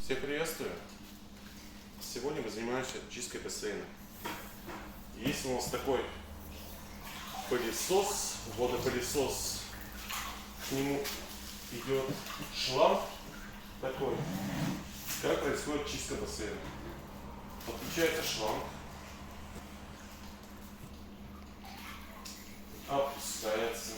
Всех приветствую! Сегодня мы занимаемся чисткой бассейна. Есть у нас такой пылесос, водопылесос. К нему идет шланг такой. Как происходит чистка бассейна? Подключается шланг, опускается.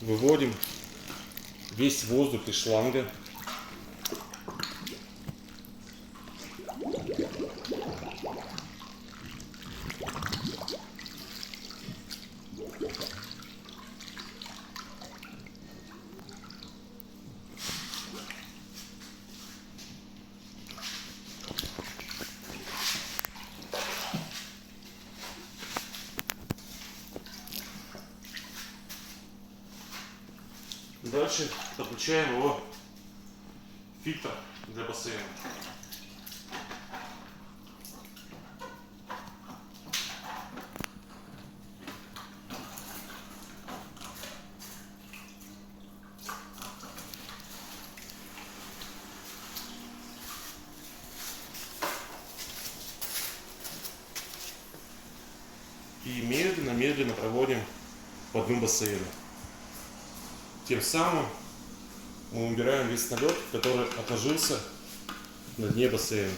Выводим весь воздух из шланга. Дальше подключаем его фильтр для бассейна. И медленно проводим по дну бассейна. Тем самым мы убираем весь налет, который отложился на дне бассейна.